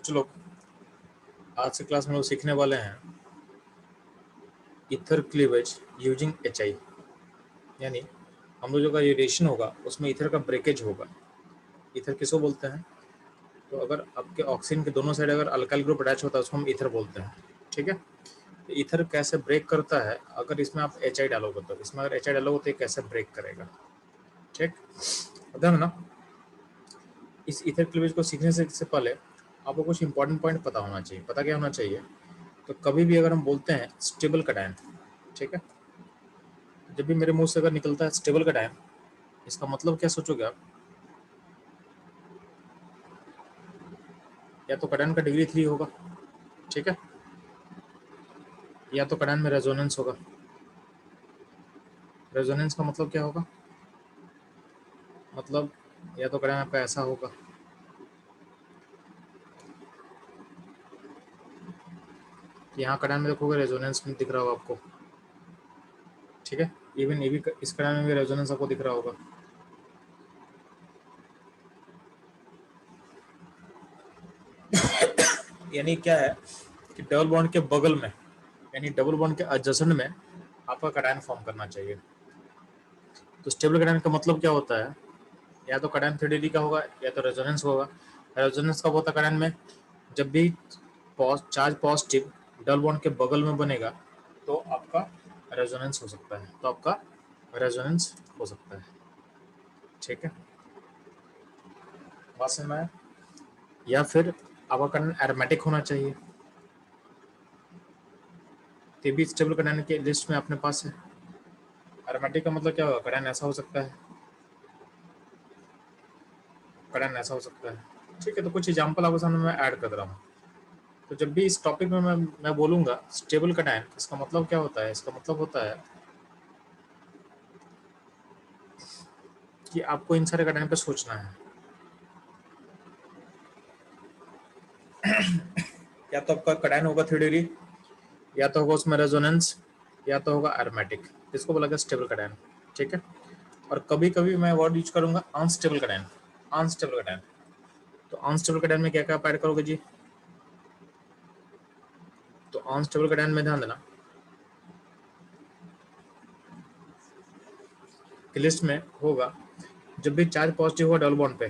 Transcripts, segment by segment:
कुछ लोग आज से क्लास में लोग सीखने वाले हैं ईथर क्लीवेज यूजिंग HI, यानी हम लोग जो का रेडिएशन होगा उसमें ईथर का ब्रेकेज होगा। ईथर किसको बोलते हैं? तो अगर आपके ऑक्सीजन के दोनों साइड अगर अल्काइल ग्रुप अटैच होता है उसको हम ईथर बोलते हैं। ठीक है, तो ईथर कैसे ब्रेक करता है? अगर इसमें आप HI डालोगे तो इसमें अगर HI डालोगे तो ये कैसे ब्रेक करेगा? ठीक, ध्यान ना, इस ईथर क्लीवेज को सीखने से पहले आपको कुछ इंपॉर्टेंट पॉइंट पता होना चाहिए। पता क्या होना चाहिए? तो कभी भी अगर हम बोलते हैं स्टेबल कटायन, ठीक है, जब भी मेरे मुंह से अगर निकलता है स्टेबल कटायन, इसका मतलब क्या सोचोगे आप? या तो कटायन का डिग्री 3 होगा, ठीक है, या तो कटायन में रेजोनेंस होगा। रेजोनेंस का मतलब क्या होगा? मतलब या तो कटायन आपका ऐसा होगा, यहाँ कटायन में देखोगे रेजोनेंस में दिख रहा होगा आपको, ठीक है, इवन ये भी इस कटायन में भी रेजोनेंस आपको दिख रहा होगा। यानी क्या है कि डबल बॉन्ड के बगल में, यानी डबल बॉन्ड के एडजेसेंट में आपका कटायन फॉर्म करना चाहिए। तो स्टेबल कटायन का मतलब क्या होता है? या तो कटायन 3D का होगा या तो रेजोनेंस होगा। रेजोनेंस कब होता है कटायन में? जब भी चार्ज पॉजिटिव डबल बॉन्ड के बगल में बनेगा तो आपका रेजोनेंस हो सकता है, तो आपका रेजोनेंस हो सकता है। ठीक है, बात समझ में आया? या फिर आपका कटायन एरोमेटिक होना चाहिए, तो भी स्टेबल कटायन के लिस्ट में अपने पास है। एरोमेटिक का मतलब क्या होगा? कटायन ऐसा हो सकता है, कटायन ऐसा हो सकता है। ठीक है, तो कुछ एग्जाम्पल आपके सामने मैं ऐड कर रहा हूँ। तो जब भी इस टॉपिक में मैं बोलूंगा स्टेबल कटायन, इसका मतलब क्या होता है? इसका मतलब होता है कि आपको इन सारे कटायन पे सोचना है। या तो आपका कटायन होगा 3 डिग्री, या तो होगा उसमें रेजोनेंस, या तो होगा एरोमेटिक, इसको बोला गया स्टेबल कटायन। ठीक है, और कभी कभी मैं वर्ड यूज करूंगा अनस्टेबल कटायन। अनस्टेबल कटायन, तो अनस्टेबल कटायन में क्या क्या ऐड करोगे जी? तो अनस्टेबल कटायन में ध्यान देना कि लिस्ट में होगा जब भी चार्ज पॉजिटिव होगा डबल बॉन्ड पे,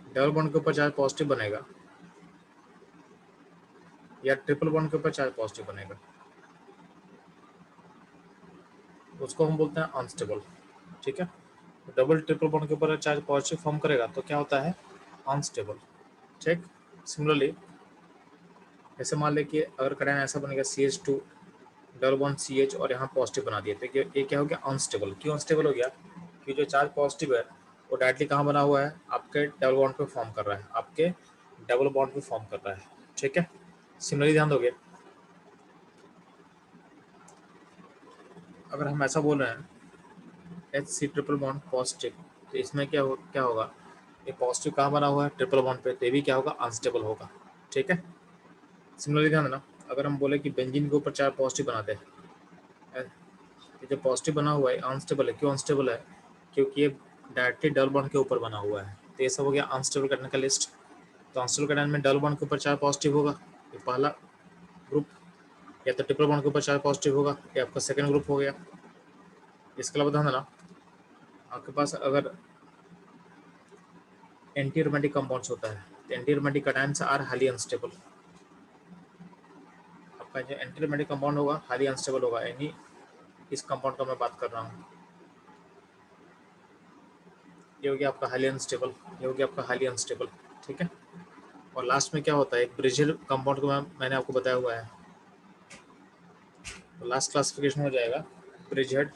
डबल बॉन्ड के ऊपर चार्ज पॉजिटिव बनेगा, या ट्रिपल बॉन्ड के ऊपर चार्ज पॉजिटिव बनेगा, उसको हम बोलते हैं अनस्टेबल। ठीक है, डबल ट्रिपल बॉन्ड के ऊपर चार्ज पॉजिटिव फॉर्म करेगा तो क्या होता है? अनस्टेबल। ठीक, सिमिलरली ऐसे मान ले कि अगर कटायन ऐसा बनेगा CH2 डबल बॉन्ड CH और यहाँ पॉजिटिव बना दिए, तो ये क्या हो गया? अनस्टेबल। क्यों अनस्टेबल हो गया? कि जो चार्ज पॉजिटिव है वो डायरेक्टली कहाँ बना हुआ है? आपके डबल बॉन्ड पे फॉर्म कर रहा है, आपके डबल बॉन्ड पे फॉर्म कर रहा है। ठीक है, सिमिलरली ध्यान दोगे, अगर हम ऐसा बोल रहे हैं HC ट्रिपल बॉन्ड पॉजिटिव, तो इसमें क्या होगा? ये पॉजिटिव कहाँ बना हुआ है? ट्रिपल बॉन्ड पे, तो ये भी क्या होगा? अनस्टेबल होगा। ठीक है, सिमिलरली ध्यान देना, अगर हम बोले कि बेंजीन के ऊपर चार पॉजिटिव बनाते हैं, ये जो पॉजिटिव बना हुआ है अनस्टेबल है। क्यों अनस्टेबल है? क्योंकि ये डायरेक्टली डबल बॉन्ड के ऊपर बना हुआ है, तो ये सब हो गया अनस्टेबल कटायन का लिस्ट। तो अनस्टेबल कटायन में डबल बॉन्ड के ऊपर चार पॉजिटिव होगा, ये पहला ग्रुप, या तो ट्रिपल बॉन्ड के ऊपर चार पॉजिटिव होगा, ये आपका सेकंड ग्रुप हो गया। इसके अलावा ध्यान देना, आपके पास अगर एंटी एरोमेटिक कंपाउंड्स होता है तो anti aromatic cations are highly unstable. आपका जो एंटी एरोमेटिक कंपाउंड होगा हाईली अनस्टेबल होगा, यानी इस कंपाउंड का मैं बात कर रहा हूँ, ये हो गया आपका हाईली अनस्टेबल, ये हो गया आपका हाईली अनस्टेबल। ठीक है, और लास्ट में क्या होता है? एक ब्रिजेड कंपाउंड को मैंने आपको बताया हुआ है, तो लास्ट क्लासिफिकेशन हो जाएगा ब्रिजेड,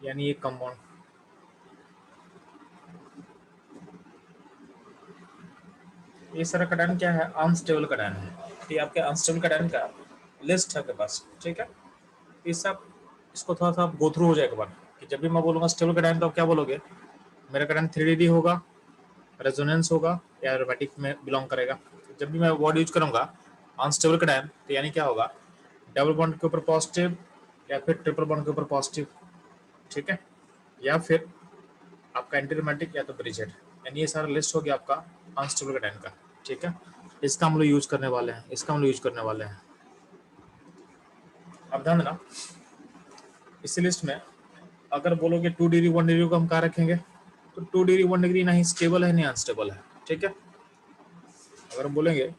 यानी एक कंपाउंड, ये सारा कटायन क्या है? अनस्टेबल कटायन है। ये आपके अनस्टेबल कटायन का लिस्ट है आपके पास। ठीक है, ये सब इसको थोड़ा सा गो थ्रू हो जाएगा बार कि जब भी मैं बोलूँगा स्टेबल कटायन तो आप क्या बोलोगे? मेरा कटायन 3D होगा, रेजोनेंस होगा, या एरोमेटिक में बिलोंग करेगा। जब भी मैं वर्ड यूज करूंगा अनस्टेबल कटायन, तो यानी क्या होगा? डबल बॉन्ड के ऊपर पॉजिटिव या फिर ट्रिपल बॉन्ड के ऊपर पॉजिटिव। ठीक है, या फिर आपका एंटीरोमैटिक या तो ब्रिजेड, यानी ये सारा लिस्ट हो गया आपका अनस्टेबल कैटायन का। ठीक है, इसका हम लोग यूज करने वाले हैं, इसका हम लोग यूज करने वाले हैं। अब ध्यान देना, इस लिस्ट में अगर बोलोगे 2 डिग्री 1 डिग्री को हम कहाँ रखेंगे, तो 2 डिग्री 1 डिग्री ना ही स्टेबल है ना अनस्टेबल है। ठीक है, अगर हम बोलेंगे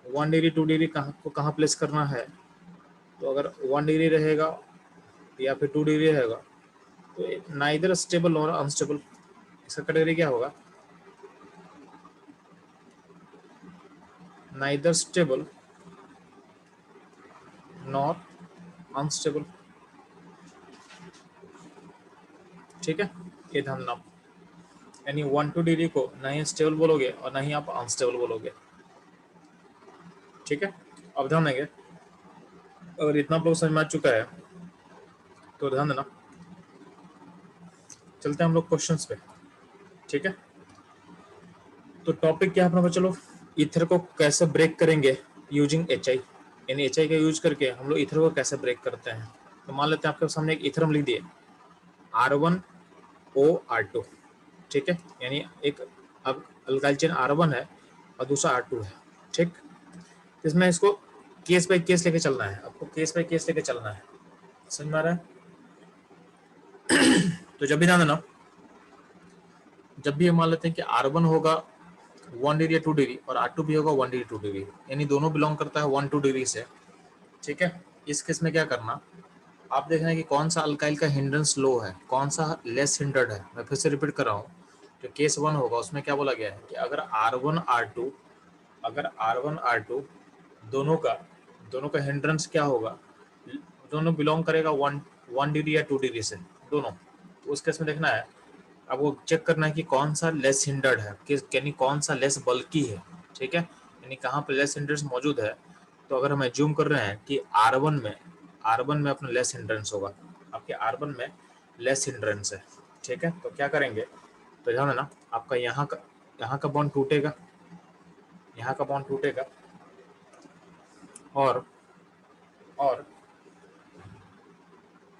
1 डिग्री 2 डिग्री कहाँ प्लेस करना है, तो अगर 1 डिग्री रहेगा या फिर 2 डिग्री रहेगा तो नाइदर स्टेबल और अनस्टेबल, इसका कैटेगरी क्या होगा, नाइदर स्टेबल नॉट अनस्टेबल। ठीक है, ये ध्यान रखना, यानी 1 2 डिग्री को ना ही स्टेबल बोलोगे और ना ही आप अनस्टेबल बोलोगे। ठीक है, अब ध्यान देंगे, अगर इतना प्रूफ समझ में आ चुका है तो ध्यान देना, चलते हैं हम लोग क्वेश्चंस पे। ठीक है, तो टॉपिक क्या है अपना, चलो ईथर को कैसे ब्रेक करेंगे यूजिंग HI, यानी HI का यूज करके हम लोग ईथर को कैसे ब्रेक करते हैं। तो मान लेते हैं आपके सामने एक ईथर हम लिख दिए R1OR2। ठीक है, यानी एक अब अल्काइल चेन R1 है और दूसरा R2 है। ठीक, इसमें इसको केस बाय केस लेके चलना है, आपको केस बाय केस लेके चलना है, समझ में आ रहा है। तो जब भी ध्यान देना, जब भी हम मान लेते हैं कि R1 होगा 1 डिग्री या 2 डिग्री और R2 भी होगा 1 डिग्री 2 डिग्री, यानी दोनों बिलोंग करता है 1 2 डिग्री से। ठीक है, इस केस में क्या करना, आप देखना है कि कौन सा अल्काइल का हिंड्रेंस लो है, कौन सा लेस हिंडर्ड है। मैं फिर से रिपीट कर रहा हूँ, जो केस 1 होगा उसमें क्या बोला गया है कि अगर R1 R2 दोनों का हिंड्रेंस क्या होगा, दोनों बिलोंग करेगा 1 डिग्री या 2 डिग्री से दोनों। तो उस केस में देखना है, आपको चेक करना है कि कौन सा लेस हिंडर्ड है, यानी कौन सा लेस बल्की है। ठीक है, यानी कहाँ पे लेस हिंड्रेंस मौजूद है। तो अगर हम एज्यूम कर रहे हैं कि R1 में अपना लेस हिंड्रेंस होगा, आपके R1 में लेस हिंड्रेंस है। ठीक है, तो क्या करेंगे, तो ध्यान देना, आपका यहाँ का बॉन्ड टूटेगा, यहाँ का बॉन्ड टूटेगा और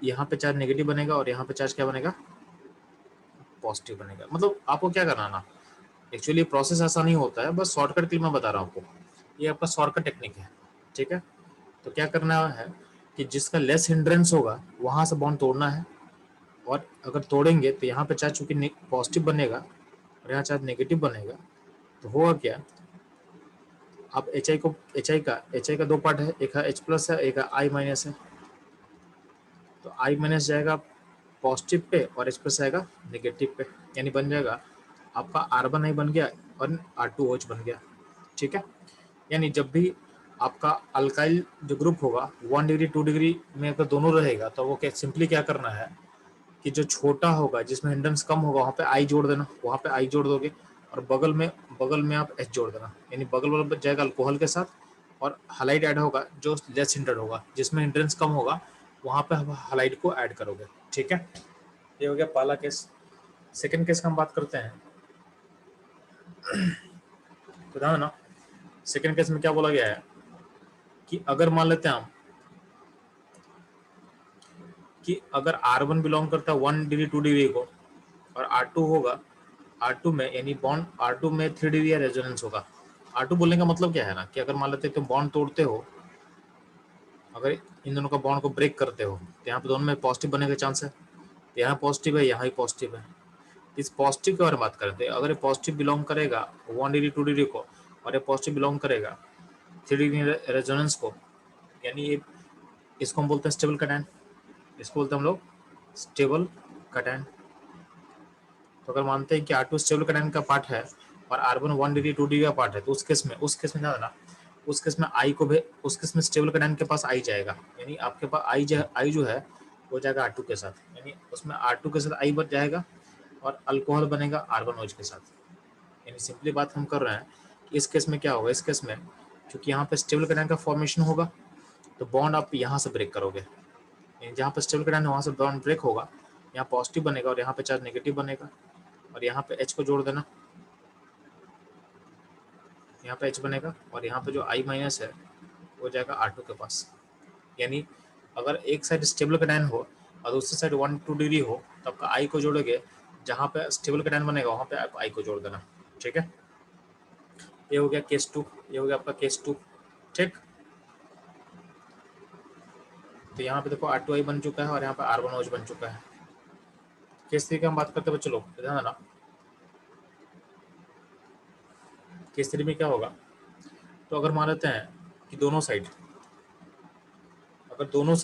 यहाँ पे चार्ज नेगेटिव बनेगा और यहाँ पे चार्ज क्या बनेगा, पॉजिटिव बनेगा। मतलब आपको क्या करना ना, एक्चुअली प्रोसेस ऐसा नहीं होता है, बस शॉर्टकट के लिए मैं बता रहा हूँ आपको, ये आपका शॉर्टकट टेक्निक है। ठीक है, तो क्या करना है कि जिसका लेस हिंड्रेंस होगा वहां से बॉन्ड तोड़ना है, और अगर तोड़ेंगे तो यहाँ पे चार्ज चूंकि पॉजिटिव बनेगा और यहाँ चार्ज नेगेटिव बनेगा, तो होगा क्या, अब एच आई का दो पार्ट है, एक है H+ है, एक है I- है। तो I- जाएगा पॉजिटिव पे और H+ आएगा नेगेटिव पे, यानी बन जाएगा आपका R1I बन गया और R2OH बन गया। ठीक है, यानी जब भी आपका अल्काइल जो ग्रुप होगा 1 डिग्री 2 डिग्री में अगर दोनों रहेगा, तो वो क्या सिंपली क्या करना है कि जो छोटा होगा जिसमें हिंड्रेंस कम होगा वहाँ पे I जोड़ देना, वहाँ पे I जोड़ दोगे और बगल में आप H जोड़ देना, यानी बगल वाला जाएगा अल्कोहल के साथ और हलाइड ऐड होगा जो लेस हिंड्रेड होगा, जिसमें हिंड्रेंस कम होगा वहाँ पे हलाइड को ऐड करोगे। ठीक है, ये हो गया पहला केस। सेकेंड केस का हम बात करते हैं, तो ध्यान ना, सेकेंड केस में क्या बोला गया है कि अगर मान लेते हैं हम कि अगर R1 बिलोंग करता है 1 डिग्री 2 डिग्री को और R2 होगा R2 में, यानी बॉन्ड R2 में 3 डिग्री या रेजोनेंस होगा। R2 बोलने का मतलब क्या है ना कि अगर मान लेते हैं तुम बॉन्ड तोड़ते हो, अगर इन दोनों का बॉन्ड को ब्रेक करते हो तो यहाँ पे दोनों में पॉजिटिव बने का चांस है, तो यहाँ पॉजिटिव है यहाँ ही पॉजिटिव है। इस पॉजिटिव के बारे में बात करते हैं, अगर ये पॉजिटिव बिलोंग करेगा 1 डिग्री 2 डिग्री को और ये पॉजिटिव बिलोंग करेगा 3 डिग्री रेजोनेंस को, यानी ये इसको हम बोलते हैं स्टेबल कैटायन, इसको बोलते हैं हम लोग स्टेबल कैटायन। तो अगर मानते हैं कि R2 स्टेबल कैटायन का पार्ट है और R1 1 डिग्री 2 डिग्री का पार्ट है, तो उस केस में क्या होना, उस केस में उस केस में स्टेबल कैटायन के पास I जाएगा, यानी आपके पास I जो है वो जाएगा R2 के साथ, यानी उसमें R2 के साथ I बच जाएगा और अल्कोहल बनेगा R1OH के साथ। यानी सिंपली बात हम कर रहे हैं कि इस केस में क्या होगा, इस केस में क्योंकि यहाँ पे स्टेबल कैटायन का फॉर्मेशन होगा तो बॉन्ड आप यहाँ से ब्रेक करोगे, यानी जहाँ पे स्टेबल कैटायन है वहाँ से बॉन्ड ब्रेक होगा, यहाँ पॉजिटिव बनेगा और यहाँ पे चार्ज नेगेटिव बनेगा और यहाँ पे H को जोड़ देना, यहाँ पे H बनेगा और यहाँ पे जो I- है वो जाएगा R2 के पास। यानी अगर एक साइड स्टेबल कैटायन हो और दूसरी साइड 1 2 डिग्री हो तो आपका आई को जोड़ोगे, जहाँ पे स्टेबल कैटायन बनेगा वहाँ पे आप आई को जोड़ देना। ठीक है, ये हो गया केस 2, ये हो गया आपका केस 2। ठीक, तो यहाँ पे देखो R2I बन चुका है और यहाँ पे R1OH बन चुका है। केस 3 की हम बात करते हैं बच्चों लोग, ध्यान देना। केस 3 में क्या होगा, तो अगर मान लेते हैं कि दोनों साइड, अगर दोनों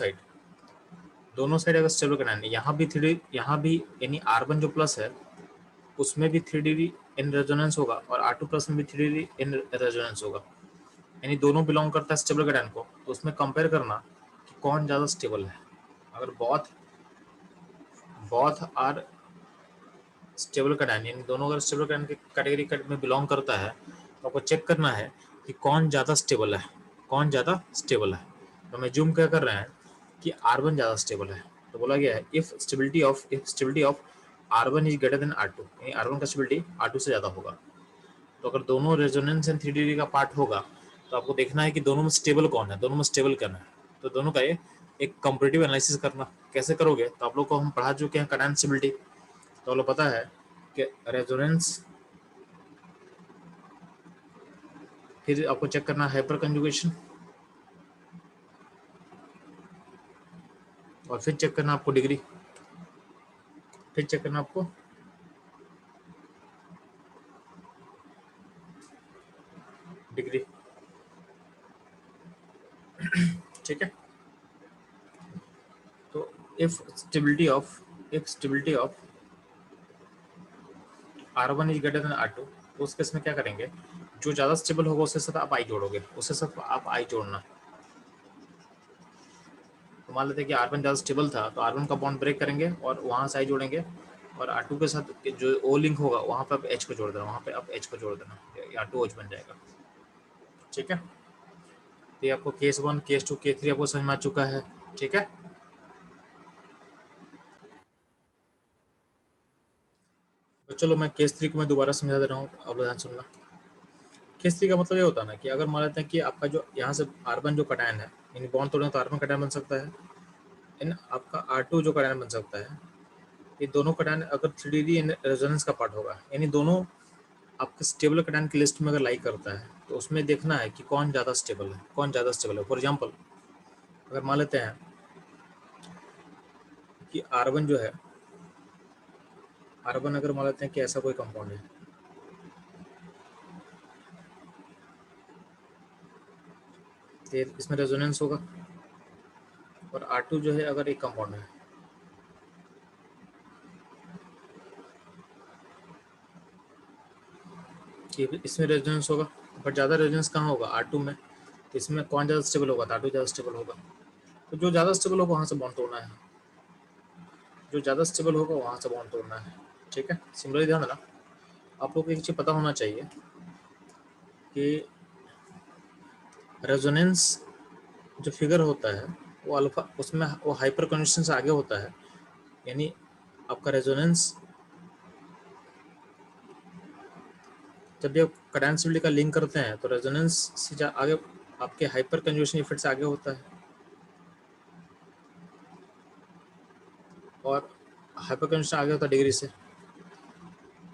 साइड अगर स्टेबल कैटायन, यहाँ भी 3D, यहाँ भी यानी R1 जो प्लस है उसमें भी 3D इन रेजोनेंस होगा और R2 प्लस में भी 3D इन रेजोनेंस होगा, यानी दोनों बिलोंग करता है स्टेबल कैटायन को। तो उसमें कंपेयर करना कि कौन ज़्यादा स्टेबल है। अगर बोथ आर स्टेबल कैटायन, यानी दोनों अगर स्टेबल कैटायन के कैटेगरी में बिलोंग करता है, तो आपको चेक करना है कि कौन ज़्यादा स्टेबल है, कौन ज़्यादा स्टेबल है। तो मैं जूम क्या कर रहे हैं कि R1 ज़्यादा स्टेबल है। तो बोला गया है if stability of R1 is greater than R2, यानी R1 का स्टेबिलिटी R2 से ज़्यादा होगा। तो अगर दोनों रेजोनेंस एंड 3D का पार्ट होगा तो आपको देखना है कि दोनों में स्टेबल कौन है, दोनों में स्टेबल करना है। तो दोनों का ये एक कंपैरेटिव एनालिसिस करना कैसे करोगे, तो आप लोग को हम पढ़ा चुके हैं कैटायन स्टेबिलिटी। तो आप लोग पता है कि रेजोनेंस, फिर आपको चेक करना है हाइपर कंजुगेशन, और फिर चेक करना आपको डिग्री, फिर चेक करना आपको डिग्री। ठीक है, तो if stability of R1 is greater than R2, तो उस केस में क्या करेंगे, जो ज़्यादा स्टेबल होगा उसके साथ आप आई जोड़ोगे, उसके साथ आप आई जोड़ना। तो मान लेते हैं कि R1 ज़्यादा स्टेबल था तो R1 का बॉन्ड ब्रेक करेंगे और वहाँ से आई जोड़ेंगे, और R2 के साथ जो O लिंक होगा वहाँ पे आप H को जोड़ देना, वहाँ पे आप H को जोड़ देना, R2OH बन जाएगा। ठीक है, तो ये आपको केस 1, केस 2, केस 3 आपको समझ में आ चुका है। ठीक है, तो चलो मैं केस 3 को मैं दोबारा समझा दे रहा हूँ, अब ध्यान सुनना। केस 3 का मतलब ये होता है ना कि अगर मान लेते हैं कि आपका जो यहाँ से R1 जो कैटायन है, यानी बॉन्ड तोड़ने तो R1 कैटायन बन सकता है, इन आपका R2 जो कैटायन बन सकता है, ये दोनों कैटायन अगर 3D रेजोनेंस का पार्ट होगा, यानी दोनों आपके स्टेबल कैटायन की लिस्ट में अगर लाइक करता है, तो उसमें देखना है कि कौन ज़्यादा स्टेबल है, कौन ज़्यादा स्टेबल है। फॉर एग्जांपल अगर मान लेते हैं कि R1 जो है, R1 अगर मान लेते हैं कि ऐसा कोई कंपाउंड है, तो इसमें रेजोनेंस होगा, और R2 जो है अगर एक कंपाउंड है, कि इसमें रेजोनेंस होगा, बट ज़्यादा रेजोनेंस कहाँ होगा, R2 में। तो इसमें कौन ज़्यादा स्टेबल होगा, तो R2 ज़्यादा स्टेबल होगा। तो जो ज़्यादा स्टेबल होगा वहाँ से बॉन्ड तोड़ना है, जो ज़्यादा स्टेबल होगा वहाँ से बॉन्ड तोड़ना है। ठीक है, सिमिलरली ध्यान देना, आप लोग को एक चीज़ पता होना चाहिए कि रेजोनेंस जो फिगर होता है वो अल्फा, उसमें वो हाइपर कंडीशन से आगे होता है, यानी आपका रेजोनेंस जब ये कैटायन स्टेबिलिटी का लिंक करते हैं तो रेजोनेंस से आगे आपके हाइपर कंजुगेशन इफेक्ट से आगे होता है, और हाइपर कंजुगेशन आगे होता है डिग्री से।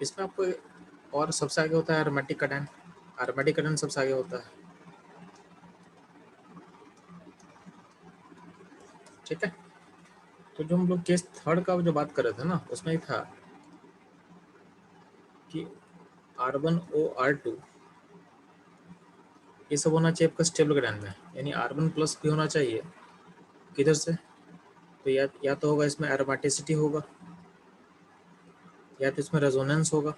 इसमें आपको और सबसे आगे होता है एरोमेटिक कैटायन, एरोमेटिक कैटायन सबसे आगे होता है। ठीक है, तो जो हम लोग केस 3 का जो बात कर रहे थे ना, उसमें ही था कि R1O R2 ये सब होना चाहिए आपका स्टेबल कैटायन में, यानी R1 प्लस भी होना चाहिए किधर से, तो या तो होगा इसमें एरोमेटिसिटी होगा, या तो इसमें रेजोनेंस होगा,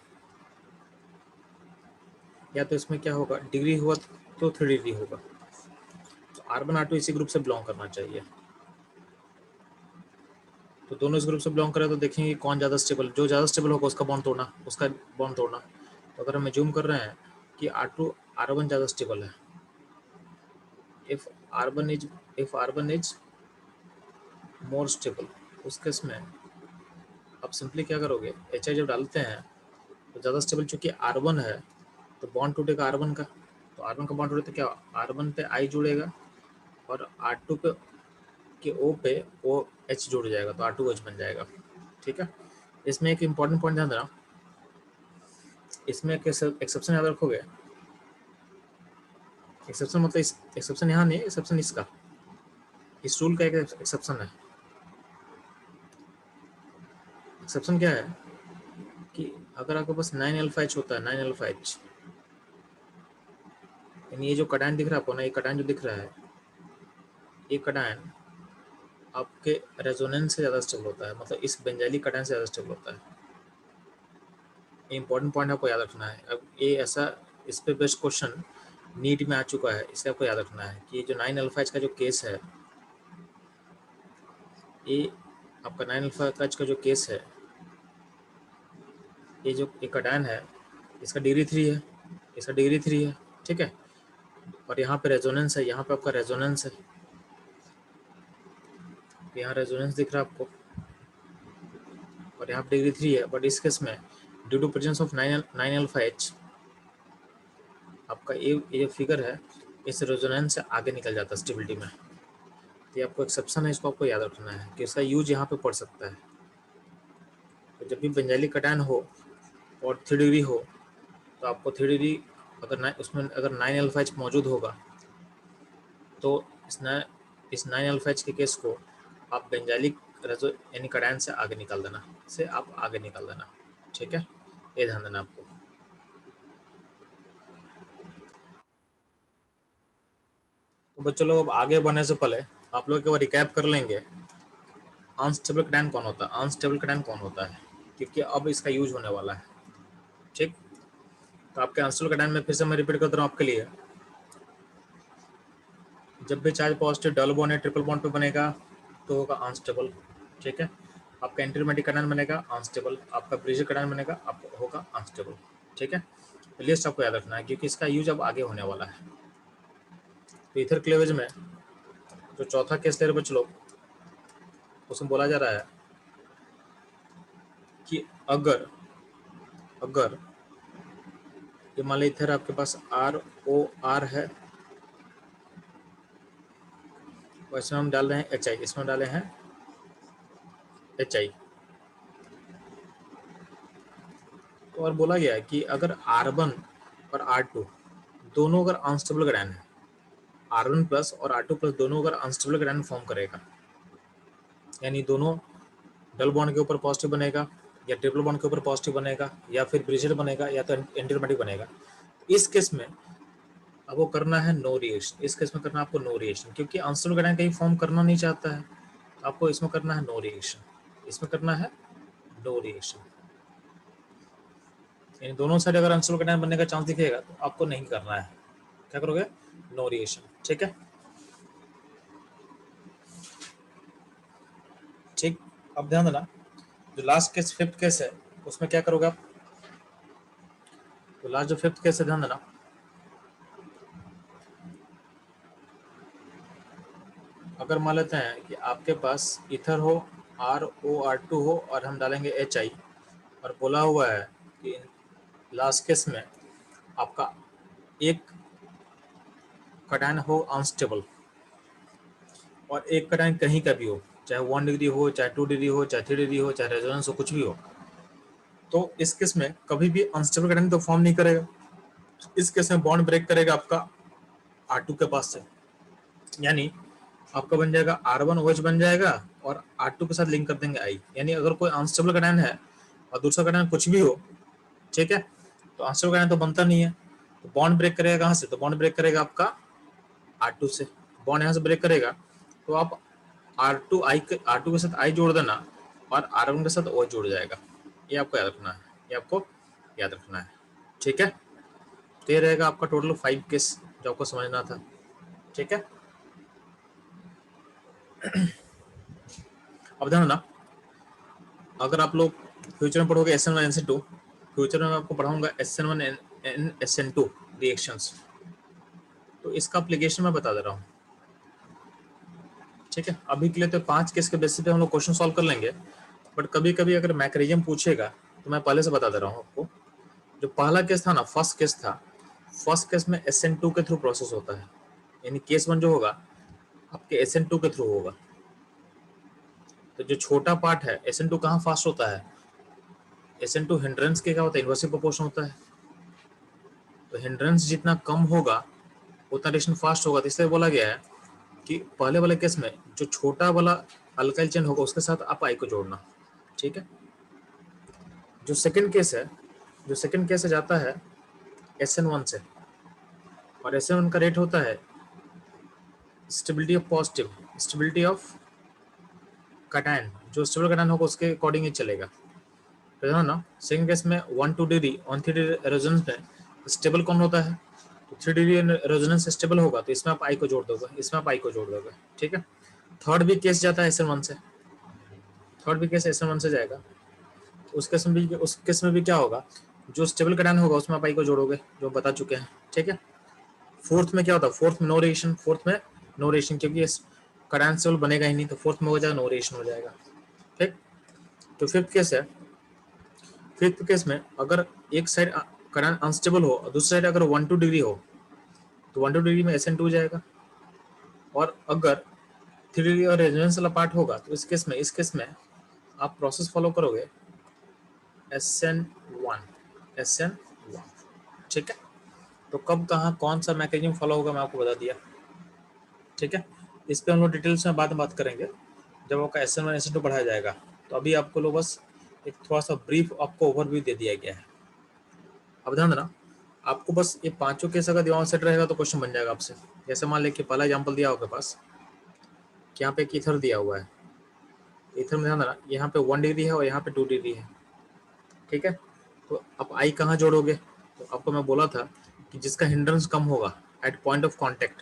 या तो इसमें क्या होगा, डिग्री हुआ तो 3D होगा। तो R1 R2 इसी ग्रुप से बिलोंग करना चाहिए। तो दोनों इस ग्रुप से बिलोंग करें तो देखेंगे कौन ज़्यादा स्टेबल, जो ज़्यादा स्टेबल होगा उसका बॉन्ड तोड़ना, उसका बॉन्ड तोड़ना। तो अगर हम ज्यूम कर रहे हैं कि R1 ज़्यादा स्टेबल है, if R1 is more stable, उस केस में आप सिंपली क्या करोगे, HI जब डालते हैं तो ज़्यादा स्टेबल चूंकि R1 है तो बॉन्ड टूटेगा R1 का, तो R1 का बॉन्ड टूटे तो क्या R1 पे I जुड़ेगा, और R2 पे के O पे OH जुड़ जाएगा, तो R2OH बन जाएगा। ठीक है। इसमें एक इम्पॉर्टेंट पॉइंट ध्यान देना, इसमें एक एक्सेप्शन याद रखोगे। एक्सेप्शन मतलब एक्सेप्शन यहाँ नहीं, एक्सेप्शन इसका, इस रूल का एक एक्सेप्शन है। एक्सेप्शन क्या है कि अगर आपके पास 9 अल्फा एच होता है, 9 अल्फा एच, यानी ये जो कटायन दिख रहा है आपको ना, ये कटायन जो दिख रहा है, ये कटायन आपके रेजोनेंस से ज़्यादा स्टेबल होता है, मतलब इस बेंजाइलिक कटायन से ज़्यादा स्टेबल होता है। ये इंपॉर्टेंट पॉइंट आपको याद रखना है। अब ये ऐसा, इस पे बेस्ट क्वेश्चन नीट में आ चुका है, इसे आपको याद रखना है कि जो 9 अल्फा एच का जो केस है, ये आपका 9 अल्फा एच का जो केस है, ये जो एक कटायन है, इसका डिग्री 3 है, इसका डिग्री 3 है, ठीक है। और यहाँ पे रेजोनेंस है, यहाँ पे आपका रेजोनेंस है, यहाँ रेजोनेंस दिख रहा है आपको, और यहाँ पे डिग्री 3 है। बट इस केस में due to presence of 9 alpha H, आपका ये फिगर है, इस रेजोनेंस से आगे निकल जाता है स्टेबिलिटी में। तो ये आपको एक्सेप्शन है, इसको आपको याद रखना है कि इसका यूज यहाँ पे पड़ सकता है। तो जब भी बेंजाइलिक कटायन हो और 3 डिग्री हो, तो आपको 3 डिग्री अगर उसमें अगर 9 अल्फा एच मौजूद होगा, तो इस 9 अल्फा एच के केस को आप बेंजाइलिक यानी कटायन से आगे निकाल देना, से आप आगे निकाल देना, ठीक है। ये ध्यान देना आपको। तो बच्चों लोग, अब आगे बढ़ने से पहले आप लोग एक बार रिकैप कर लेंगे, अनस्टेबल कटायन कौन होता है, अनस्टेबल कटायन कौन होता है, क्योंकि अब इसका यूज होने वाला है, ठीक। तो आपके अनस्टेबल कटायन में फिर से मैं रिपीट करता हूँ आपके लिए, जब भी चार्ज पॉजिटिव डबल बॉन्ड या ट्रिपल बॉन्ड पे बनेगा तो होगा अनस्टेबल, ठीक है। आपका एंटीरोमैटिक कटायन बनेगा अनस्टेबल, आपका ब्रिजिड कटायन बनेगा आपको होगा अनस्टेबल, ठीक है। लिस्ट आपको याद रखना है क्योंकि इसका यूज अब आगे होने वाला है। तो ईथर क्लेवेज में जो चौथा केस ले रहे बच्चे लोग, उसमें बोला जा रहा है कि अगर अगर ये मान लो ईथर आपके पास ROR है, और इसमें हम डाल रहे हैं HI, इसमें डाले हैं HI। तो और बोला गया है कि अगर R1 और R2 दोनों अगर अनस्टेबल कटायन है, R1 प्लस और R2 प्लस दोनों अगर अनस्टेबल कटायन फॉर्म करेगा, यानी दोनों डबल बॉन्ड के ऊपर पॉजिटिव बनेगा या ट्रिपल बॉन्ड के ऊपर पॉजिटिव बनेगा या फिर ब्रिजिड बनेगा या तो एंटीरोमैटिक बनेगा, इस केस में आपको करना है नो रिएक्शन। इस केस में करना आपको नो रिएक्शन, क्योंकि अनस्टेबल कटायन कहीं फॉर्म करना नहीं चाहता है, तो आपको इसमें करना है नो रिएक्शन, इसमें करना है नो रिएक्शन। यानी दोनों साइड अगर अनस्टेबल कटायन बनने का चांस दिखेगा तो आपको नहीं करना है, क्या करोगे, नो रिएक्शन, ठीक है। ठीक, अब ध्यान देना, जो लास्ट केस फिफ्थ केस है उसमें क्या करोगे आप, तो लास्ट जो फिफ्थ केस है ध्यान देना, अगर मान लेते हैं कि आपके पास ईथर हो, ROR2 हो और हम डालेंगे HI, और बोला हुआ है कि लास्ट केस में आपका एक कटायन हो अनस्टेबल और एक कटायन कहीं का भी हो, चाहे 1 डिग्री हो, चाहे 2 डिग्री हो, चाहे 3 डिग्री हो, चाहे रेजोनेंस हो, कुछ भी हो, तो इस केस में कभी भी अनस्टेबल कटायन तो फॉर्म नहीं करेगा। इस केस में बॉन्ड ब्रेक करेगा आपका R2 के पास से, यानी आपका बन जाएगा R1OH बन जाएगा और R2 के साथ लिंक कर देंगे I, यानी अगर कोई अनस्टेबल कटायन है और दूसरा कटायन कुछ भी हो, ठीक है, तो अनस्टेबल कटायन तो बनता नहीं है, तो बॉन्ड ब्रेक करेगा कहाँ से, तो बॉन्ड ब्रेक करेगा आपका R2 से, बॉन्ड यहाँ से ब्रेक करेगा, तो आप R2 के साथ I जोड़ देना और R1 के साथ OH जुड़ जाएगा। ये आपको याद रखना है, ये आपको याद रखना है, ठीक है। तो ये रहेगा आपका टोटल 5 केस जो आपको समझना था, ठीक है। अब ध्यान ना, अगर आप लोग फ्यूचर में पढ़ोगे SN1 SN2, फ्यूचर में मैं आपको पढ़ाऊंगा SN1 SN2 रिएक्शंस, तो इसका एप्लीकेशन मैं बता दे रहा हूँ, ठीक है। अभी के लिए तो 5 केस के बेसिस पे हम लोग क्वेश्चन सॉल्व कर लेंगे, बट कभी कभी अगर मैकेनिज्म पूछेगा तो मैं पहले से बता दे रहा हूँ आपको। जो पहला केस था ना, फर्स्ट केस था, फर्स्ट केस में SN2 के थ्रू प्रोसेस होता है, यानी केस 1 जो होगा आपके SN2 के थ्रू होगा, तो जो छोटा पार्ट है SN2 कहाँ फास्ट होता है? SN2 हिंड्रेंस के क्या होता है? इनवर्सली प्रोपोर्शन होता है। तो हिंड्रेंस जितना कम होगा उतना रिएक्शन फास्ट होगा। तो इसलिए बोला गया है कि पहले वाले केस में जो छोटा वाला अल्काइल चेन होगा उसके साथ आप आई को जोड़ना, ठीक है। जो सेकंड केस है जाता है SN1 से, और SN1 का रेट होता है स्टेबिलिटी ऑफ कटायन। जो स्टेबल कटायन होगा उसके अकॉर्डिंग ही चलेगा। तो है ना, सेकंड केस में 1-2 डिग्री ऑन 3 डिग्री रेजोनेंस में स्टेबल कौन होता है? तो 3 डिग्री रेजोनेंस स्टेबल होगा तो इसमें आप आई को जोड़ दोगे, इसमें आप आई को जोड़ दोगे, ठीक है। थर्ड भी केस जाता है SN1 से, जाएगा। उस केस में भी क्या होगा? जो स्टेबल कटायन होगा उसमें आप आई को जोड़ोगे, जो बता चुके हैं, ठीक है। फोर्थ में क्या होता है? फोर्थ में नो रिएक्शन, क्योंकि कटायन स्टेबल बनेगा ही नहीं, तो फोर्थ में हो जाएगा नो रिएक्शन हो जाएगा, ठीक। तो फिफ्थ केस में अगर एक साइड कटायन अनस्टेबल हो और दूसरी साइड अगर 1-2 डिग्री हो तो 1-2 डिग्री में SN2 जाएगा। और अगर 3 डिग्री और रेजोनेंस वाला पार्ट होगा तो इस केस में आप प्रोसेस फॉलो करोगे SN1, ठीक है। तो कब कहाँ कौन सा मैकेनिज्म फॉलो होगा मैं आपको बता दिया, ठीक है। इस पे हम लोग डिटेल्स में बात करेंगे जब आपका SN1 SN2 बढ़ाया जाएगा। तो अभी आपको लोग बस एक थोड़ा सा ब्रीफ आपको ओवरव्यू दे दिया गया है। अब ध्यान देना, आपको बस ये पांचों केस अगर दिमाग सेट रहेगा तो क्वेश्चन बन जाएगा आपसे। जैसे मान लें कि पहला एग्जाम्पल दिया आपके पास कि यहाँ पे एक ईथर दिया हुआ है। ईथर में ध्यान देना, यहाँ पे 1 डिग्री है और यहाँ पे 2 डिग्री है, ठीक है। तो आप आई कहाँ जोड़ोगे? तो आपको मैं बोला था कि जिसका हिंड्रेंस कम होगा एट पॉइंट ऑफ कॉन्टेक्ट,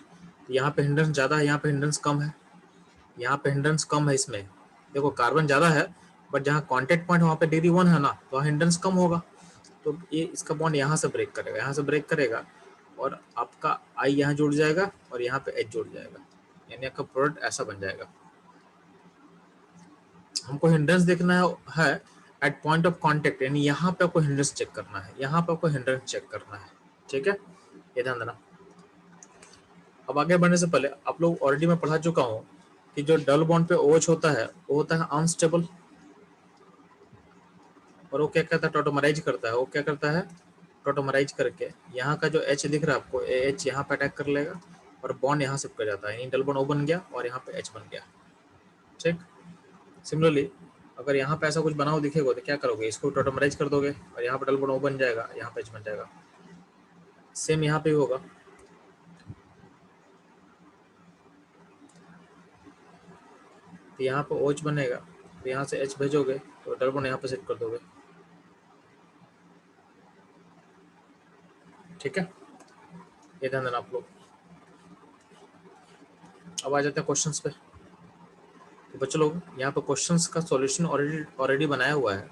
यहाँ पे हिंड्रेंस ज़्यादा है, यहाँ पे हिंड्रेंस कम है, यहाँ पे हिंड्रेंस कम है। इसमें देखो कार्बन ज़्यादा है बट जहाँ कॉन्टेक्ट पॉइंट वहाँ पे डिग्री 1 है ना, तो वहाँ हिंड्रेंस कम होगा। तो ये इसका बॉन्ड यहाँ से ब्रेक करेगा, और आपका आई यहाँ जुड़ जाएगा और यहाँ पे एच जुड़ जाएगा, यानी आपका प्रोडक्ट ऐसा बन जाएगा। हमको हिंड्रेंस देखना है एट पॉइंट ऑफ कांटेक्ट, यानी यहाँ पे आपको हिंड्रेंस चेक करना है, ठीक है। ये ध्यान देना। अब आगे बढ़ने से पहले आप लोग ऑलरेडी मैं पढ़ा चुका हूँ कि जो डबल बॉन्ड पे OH होता है वो होता है अनस्टेबल, और वो क्या करता है? टॉटोमराइज करता है। टॉटोमराइज करके यहाँ का जो H दिख रहा है आपको, H यहाँ पे अटैक कर लेगा और बॉन्ड यहाँ से कर जाता है, डबल बॉन्ड O बन गया और यहाँ पे H बन गया, ठीक। सिमिलरली अगर यहाँ पे ऐसा कुछ बना हुआ दिखेगा तो क्या करोगे? इसको टॉटोमराइज कर दोगे और यहाँ पे डबल बॉन्ड O बन जाएगा, यहाँ पे H बन जाएगा। सेम यहाँ पे भी होगा, तो यहाँ पे OH बनेगा, तो यहाँ से H भेजोगे तो डबल बॉन्ड यहाँ पे सेट कर दोगे, ठीक है। ये ध्यान देना आप लोग। अब आ जाते हैं क्वेश्चंस पे। तो बच्चों लोग यहाँ पे क्वेश्चंस का सॉल्यूशन ऑलरेडी बनाया हुआ है,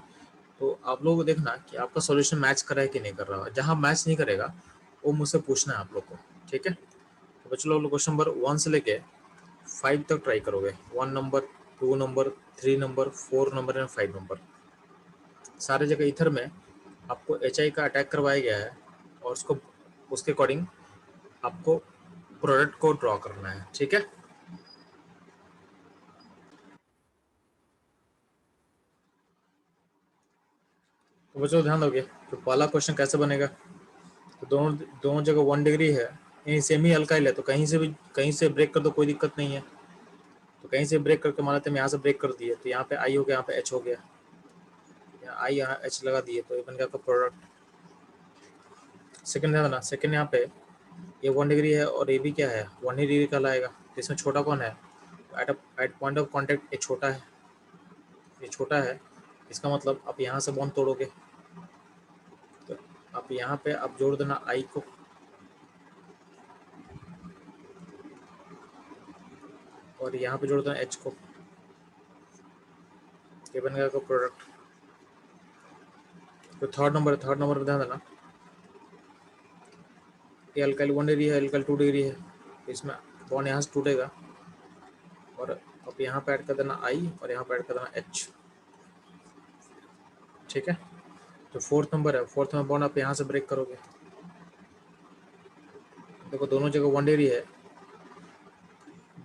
तो आप लोग देखना कि आपका सॉल्यूशन मैच कर रहा है कि नहीं कर रहा है। जहाँ मैच नहीं करेगा वो मुझसे पूछना है आप लोग को, ठीक है। तो बच्चों लोग क्वेश्चन नंबर 1 से लेके 5 तक ट्राई करोगे। 1 number, 2 number, 3 number, 4 number and 5 number. सारे जगह इथर में आपको HI का अटैक करवाया गया है और उसके अकॉर्डिंग आपको प्रोडक्ट को ड्रॉ करना है, ठीक है। तो बच्चों ध्यान दोगे तो पहला क्वेश्चन कैसे बनेगा? तो दोनों जगह 1 डिग्री है, यहीं सेम ही अल्काइल है, तो कहीं से ब्रेक कर दो, कोई दिक्कत नहीं है। तो कहीं से ब्रेक करके मान लेते हैं यहाँ से ब्रेक कर दिए, तो यहाँ पे आई हो गया, यहाँ पे H हो गया, यहाँ आई यहाँ H लगा दिए, तो ये बन गया आपका प्रोडक्ट। सेकंड है ना, सेकंड यहाँ पे ये 1 डिग्री है और ये भी क्या है 1 ही डिग्री का लाएगा, तो इसमें छोटा कौन है? एट पॉइंट ऑफ कॉन्टेक्ट ये छोटा है, इसका मतलब आप यहाँ से बॉन्ड तोड़ोगे, तो आप यहाँ पे आप जोड़ देना आई को, और यहाँ पे जोड़ देना H को, ये बन गया प्रोडक्ट। तो थर्ड नंबर पे ध्यान देना, ये अल्काइल 1 डिग्री है, अल्काइल 2 डिग्री है, तो इसमें बॉन्ड यहाँ से टूटेगा और अब यहाँ पे ऐड कर देना आई और यहाँ पे ऐड कर देना H, ठीक है। जो फोर्थ नंबर है, फोर्थ में बॉन्ड आप यहाँ से ब्रेक करोगे, देखो दोनों जगह 1 डिग्री है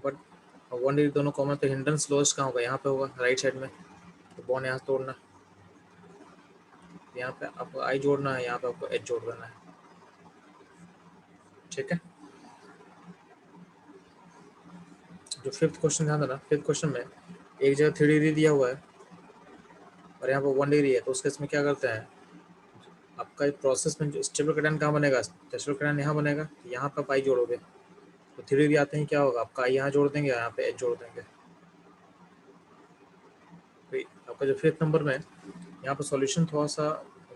बट और 1 डिग्री दोनों कॉमन, तो हिंड्रेंस लोएस्ट कहाँ होगा, यहाँ पे होगा राइट साइड में। तो बॉन्ड यहाँ से तोड़ना, यहाँ पे आपको आई जोड़ना है, यहाँ पे आपको एच जोड़ देना है, ठीक है। जो फिफ्थ क्वेश्चन ध्यान देना, फिफ्थ क्वेश्चन में एक जगह 3 डिग्री दिया हुआ है और यहाँ पे 1 डिग्री है, तो उसके इसमें क्या करते हैं, आपका प्रोसेस में जो स्टेबल कटान कहाँ बनेगा, स्टेबल कटान यहाँ बनेगा, यहाँ पे आप आई जोड़ोगे, तो 3 डिग्री आते ही क्या होगा, आपका आई यहाँ जोड़ देंगे, यहाँ पे एच जोड़ देंगे। तो आपका जो फिफ्थ नंबर में यहाँ पे सॉल्यूशन थोड़ा सा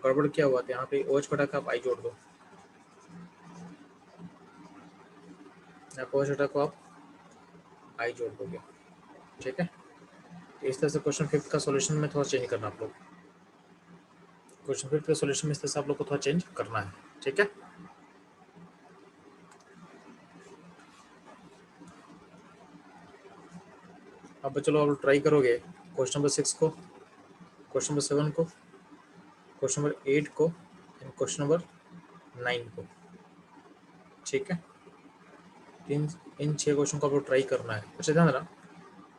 गड़बड़ किया हुआ था, यहाँ पे OH हटा के आप आई जोड़ दो, यहाँ पे OH हटा को आप आई जोड़ दोगे, ठीक है। तो इस तरह से क्वेश्चन फिफ्थ का सॉल्यूशन में थोड़ा चेंज करना आप लोग, क्वेश्चन फिफ्थ का सॉल्यूशन में इस तरह से आप लोग को थोड़ा चेंज करना है, ठीक है। अब चलो आप ट्राई करोगे क्वेश्चन नंबर 6 को, क्वेश्चन नंबर 7 को, क्वेश्चन नंबर 8 को एंड क्वेश्चन नंबर 9 को, ठीक है। इन 6 क्वेश्चन को आपको ट्राई करना है। अच्छा ध्यान देना,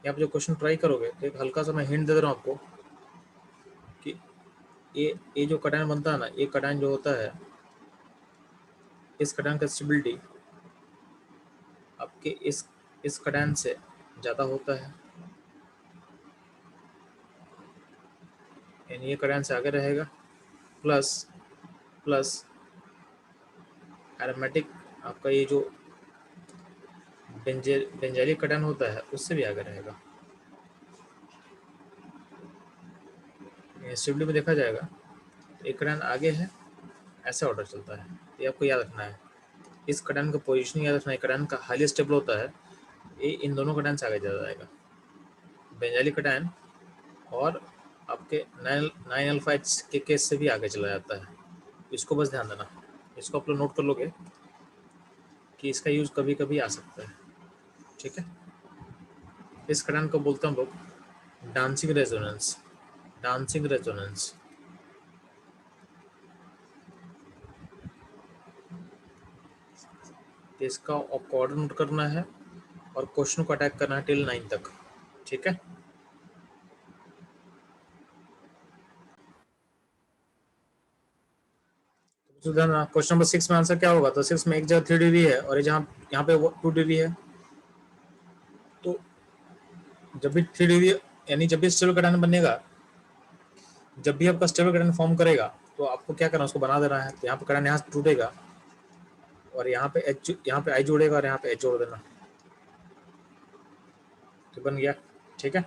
यहाँ पे जो क्वेश्चन ट्राई करोगे तो एक हल्का सा मैं हिंट दे दे रहा हूँ आपको कि ये जो कटायन बनता है ना, ये कटायन जो होता है, इस कटायन का स्टेबिलिटी आपके इस कटायन से ज़्यादा होता है, यानी ये कटायन से आगे रहेगा, प्लस प्लस एरोमेटिक आपका ये जो बेंजाइलिक कटायन होता है उससे भी आगे रहेगा। स्टेबिलिटी में देखा जाएगा एक कटायन आगे है, ऐसा ऑर्डर चलता है, ये आपको याद रखना है। इस कटायन का पोजीशन याद रखना है, कटायन का हाईली स्टेबल होता है, ये इन दोनों कटायन से आगे चला जाएगा, बेंजाइलिक कटायन और आपके 9 अल्फा एच के केस से भी आगे चला जाता है। इसको बस ध्यान देना, इसको आप लोग नोट कर लोगे कि इसका यूज कभी कभी आ सकता है, ठीक है। इस कटायन को बोलते हैं हम लोग डांसिंग रेजोनेंस, डांसिंग रेजोनेंस। इसका ऑर्डर नोट करना है और क्वेश्चन को अटैक करना है टिल 9 तक, ठीक है। तो क्वेश्चन नंबर 6 में आंसर क्या होगा, तो 6 में एक जगह 3 डिग्री है और यहाँ पे 2 डिग्री है, तो जब भी 3 डिग्री यानी जब भी स्टेबल कटायन बनेगा, जब भी आपका स्टेबल कटायन फॉर्म करेगा तो आपको क्या करना है, उसको बना देना है। तो यहाँ पे कटायन यहाँ से टूटेगा और यहाँ पे आई जोड़ेगा और यहाँ पे एच जोड़ देना, तो बन गया, ठीक है।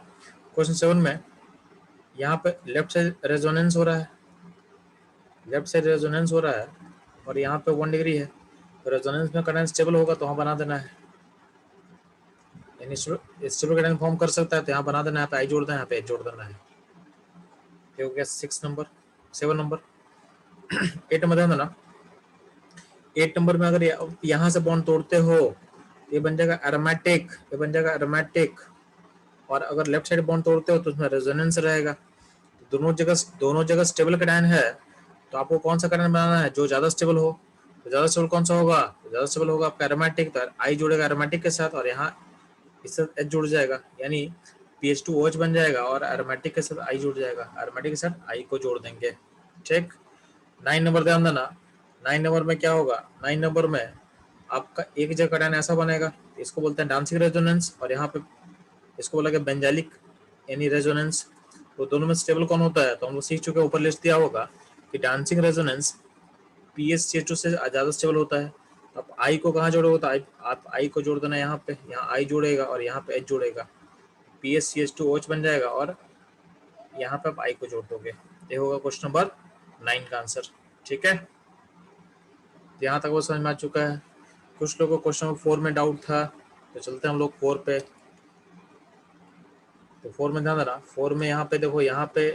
क्वेश्चन 7 में यहाँ पे लेफ्ट साइड रेजोनेंस हो रहा है, लेफ्ट साइड रेजोनेंस हो रहा है और यहाँ पे 1 डिग्री है, तो रेजोनेंस में कटायन स्टेबल होगा तो वहाँ बना देना है, यानी स्टेबल कटायन फॉर्म कर सकता है तो यहाँ बना देना है, यहाँ पे आई जोड़ देना है, यहाँ पे एच जोड़ देना है, ये हो गया 6 नंबर। 7 नंबर 8 नंबर ध्यान देना, 8 नंबर में अगर यहाँ से बॉन्ड तोड़ते हो ये बन जाएगा एरोमेटिक, ये बन जाएगा एरोमेटिक, और अगर लेफ्ट साइड बॉन्ड तोड़ते हो तो उसमें रेजोनेंस रहेगा। दोनों जगह स्टेबल कटायन है, तो आपको कौन सा कटायन बनाना है, जो ज्यादा स्टेबल हो। तो ज्यादा स्टेबल कौन सा होगा, तो ज्यादा स्टेबल होगा आपका एरोमेटिक, तो आई जुड़ेगा एरोमेटिक के साथ और यहाँ इससे एच जुड़ जाएगा, यानी PH2OH बन जाएगा और एरोमेटिक के साथ आई जुड़ जाएगा, एरोमेटिक के साथ आई को जोड़ देंगे, ठीक। 9 नंबर ध्यान देना, 9 नंबर में क्या होगा, 9 नंबर में आपका एक जगह कटायन ऐसा बनेगा, इसको बोलते हैं डांसिंग रेजोनेंस, और यहाँ पे इसको बोला गया बेंजालिक यानी रेजोनेंस। तो दोनों में स्टेबल कौन होता है, तो हम लोग सीख चुके, ऊपर लिस्ट दिया होगा कि डांसिंग रेजोनेंस PSCH2 से ज्यादा स्टेबल होता है। तो आप आई को कहाँ जोड़ोगे, तो आप आई को जोड़ देना यहाँ पे, यहाँ आई जोड़ेगा और यहाँ पे एच जोड़ेगा, PSCH2OH बन जाएगा और यहाँ पे आप आई को जोड़ दोगे, ये होगा क्वेश्चन नंबर 9 का आंसर, ठीक है। यहाँ तक वो समझ में आ चुका है। कुछ लोगों को क्वेश्चन नंबर 4 में डाउट था, तो चलते हैं हम लोग 4 पे। तो 4 में ध्यान देना, 4 में यहाँ पे देखो, यहाँ पे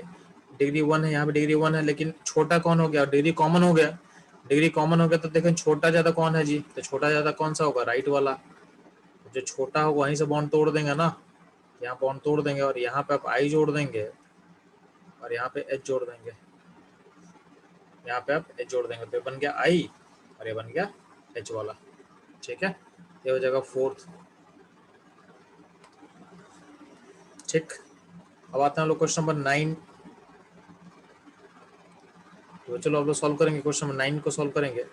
डिग्री 1 है, यहाँ पे डिग्री 1 है, लेकिन छोटा कौन हो गया, डिग्री कॉमन हो गया, डिग्री कॉमन हो गया, तो देखें छोटा ज्यादा कौन है जी, तो छोटा ज्यादा कौन सा होगा, राइट वाला, जो छोटा होगा वहीं से बॉन्ड तोड़ देंगे ना, यहाँ बॉन्ड तोड़ देंगे और यहाँ पे आप आई जोड़ देंगे और यहाँ पे एच जोड़ देंगे, यहाँ पे आप एच जोड़ देंगे, तो बन गया आई और ये बन गया एच वाला, ठीक है। ये हो जाएगा 4th। ठीक, अब आते हैं लोग क्वेश्चन नंबर 9। तो चलो आप लोग सॉल्व करेंगे क्वेश्चन नंबर 9 को सॉल्व करेंगे।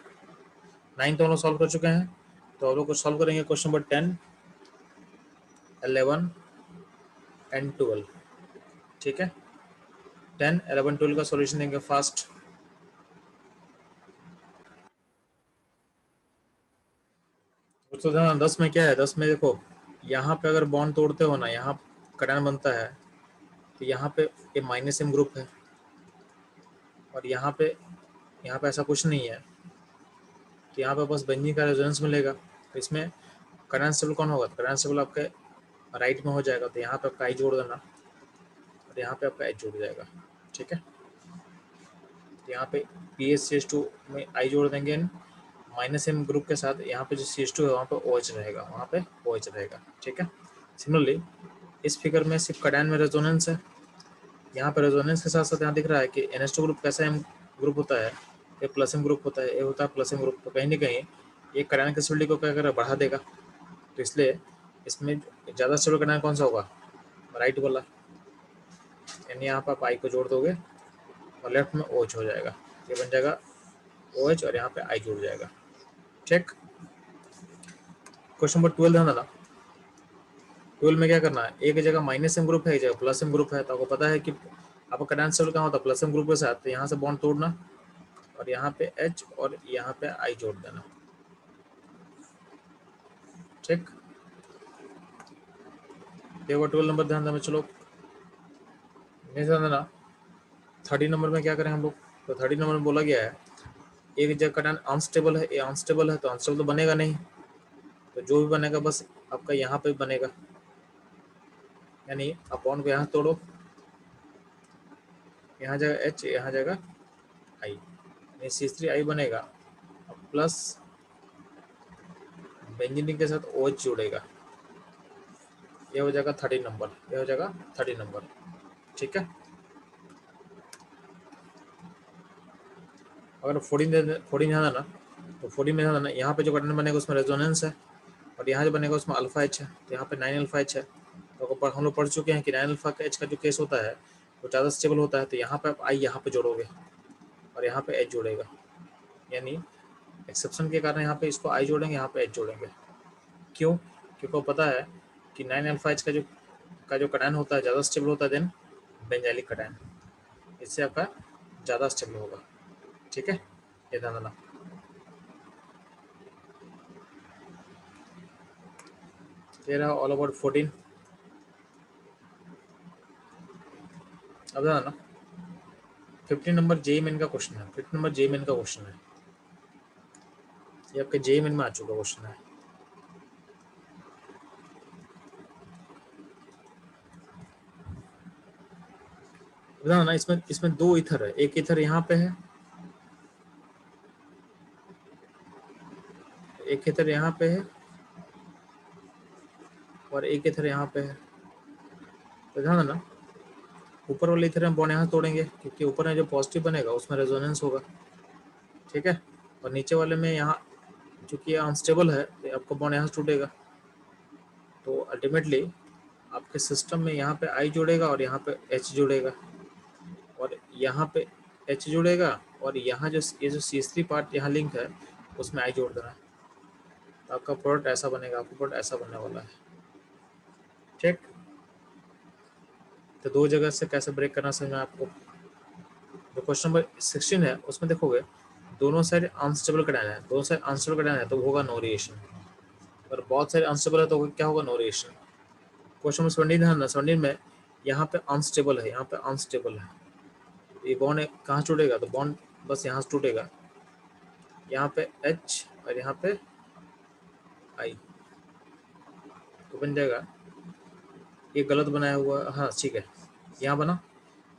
9 तो हम लोग सॉल्व कर चुके हैं, तो आप लोग को सॉल्व करेंगे क्वेश्चन नंबर 10, 11 एंड 12। ठीक है, 10, 11, 12 का सॉल्यूशन देंगे फास्ट। तो ध्यान, 10 में क्या है, 10 में देखो यहाँ पे अगर बॉन्ड तोड़ते हो ना, यहाँ कटान बनता है, तो यहाँ पे ये माइनस एम ग्रुप है, और यहाँ पे ऐसा कुछ नहीं है, तो यहाँ पे बस बेंजीन का रेजोनेंस मिलेगा। तो इसमें करंट स्टेबल कौन होगा, करंट स्टेबल आपके राइट में हो जाएगा, तो यहाँ पे आपका आई जोड़ देना, और यहाँ पे आपका एच जुड़ जाएगा। ठीक है, तो यहाँ पे PH2 में आई जोड़ देंगे माइनस एम ग्रुप के साथ, यहाँ पे जो CH2 है वहाँ पे OH रहेगा, वहाँ पे OH रहेगा। ठीक है, सिमिलरली इस फिगर में सिर्फ कटायन में रेजोनेंस है, यहाँ पे रेजोनेंस के साथ साथ यहाँ दिख रहा है कि NH2 ग्रुप कैसा एम ग्रुप होता है, ये प्लस एम ग्रुप होता है, ये होता है प्लस एम ग्रुप। तो कहीं ना कहीं ये कटायन की स्टेबिलिटी को क्या करेगा, बढ़ा देगा। तो इसलिए इसमें ज़्यादा स्टेबल कटायन कौन सा होगा, राइट वाला, यानी यहाँ पर आप आई को जोड़ दोगे और लेफ्ट में OH हो जाएगा, ये बन जाएगा OH, और यहाँ पे आई जुड़ जाएगा। ठीक, क्वेश्चन नंबर 12 ध्यान देना। 12 में क्या करना है, एक जगह माइनस एम ग्रुप है, एक जगह प्लस एम ग्रुप है, तो आपको पता है कि आपका कटायन स्टेबल कहाँ होता है, प्लस एम ग्रुप के साथ। तो यहाँ से बॉन्ड तोड़ना, और यहाँ पे H और यहाँ पे I जोड़ देना। ठीक, ये वो 12 नंबर ध्यान देना। चलो नहीं ध्यान देना, 30 नंबर में क्या करें हम लोग। तो 30 नंबर में बोला गया है एक जगह कटायन अनस्टेबल है, ये अनस्टेबल है, तो अनस्टेबल तो बनेगा नहीं, तो जो भी बनेगा बस आपका यहाँ पे बनेगा, यानी आप बॉन्ड को यहाँ तोड़ो, यहाँ जगह H, यहाँ जगह I, C3I बनेगा, प्लस बेंजीन के साथ OH जुड़ेगा, ये हो जाएगा 30 नंबर, ये हो जाएगा 30 नंबर। ठीक है, अगर 14 ध्यान देना, तो 14 में ध्यान देना, यहाँ पे जो कटायन बनेगा उसमें रेजोनेंस है, और यहाँ जो बनेगा उसमें अल्फा H है, तो यहाँ पे 9 अल्फा H है। तो हम लोग पढ़ चुके हैं कि 9 अल्फा H का जो केस होता है वो ज़्यादा स्टेबल होता है, तो यहाँ पे आप आई यहाँ पे जोड़ोगे, और यहाँ पे H जोड़ेगा, यानी एक्सेप्शन के कारण यहाँ पे इसको आई जोड़ेंगे, यहाँ पे H जोड़ेंगे। क्यों, क्योंकि पता है कि 9 अल्फा H का जो कटायन होता है ज़्यादा स्टेबल होता है देन बेंजाइलिक कटायन, इससे आपका ज़्यादा स्टेबल होगा। ठीक है, ये ध्यान देना। ये रहा ऑल अबाउट 14। अब ध्यान देना, 15 नंबर JEE मेन का क्वेश्चन है, 15 नंबर JEE मेन का क्वेश्चन है, ये आपके JEE मेन में आ चुका क्वेश्चन है। ध्यान देना, इसमें दो ईथर है, एक ईथर यहाँ पे है, एक ईथर यहाँ पे है, और एक ईथर यहाँ पे है। तो ध्यान देना, ऊपर वाले ईथर में बॉन्ड यहाँ तोड़ेंगे, क्योंकि ऊपर में जो पॉजिटिव बनेगा उसमें रेजोनेंस होगा। ठीक है, और नीचे वाले में यहाँ चूंकि अनस्टेबल है, तो आपका बॉन्ड यहाँ से टूटेगा, तो अल्टीमेटली आपके सिस्टम में यहाँ पे आई जुड़ेगा, और यहाँ पे H जुड़ेगा, और यहाँ पे H जुड़ेगा, और यहाँ जो ये जो C3 पार्ट यहाँ लिंक है उसमें आई जोड़ देना है, तो आपका प्रोडक्ट ऐसा बनेगा, आपका प्रोडक्ट ऐसा बनने वाला है। ठीक, तो दो जगह से कैसे ब्रेक करना समझ में आपको। जो क्वेश्चन नंबर 16 है उसमें देखोगे दोनों साइड अनस्टेबल कटायन है, दोनों साइड अनस्टेबल कटायन है, तो होगा नो रिएक्शन। अगर बहुत सारे अनस्टेबल है तो क्या होगा, नो रिएक्शन। क्वेश्चन नंबर 17 है ना, 17 में यहाँ पे अनस्टेबल है, यहाँ पे अनस्टेबल है, ये बॉन्ड कहाँ टूटेगा, तो बॉन्ड बस यहाँ से टूटेगा, यहाँ पे H और यहाँ पे I, तो बन जाएगा, ये गलत बनाया हुआ, हाँ ठीक है, यहाँ बना,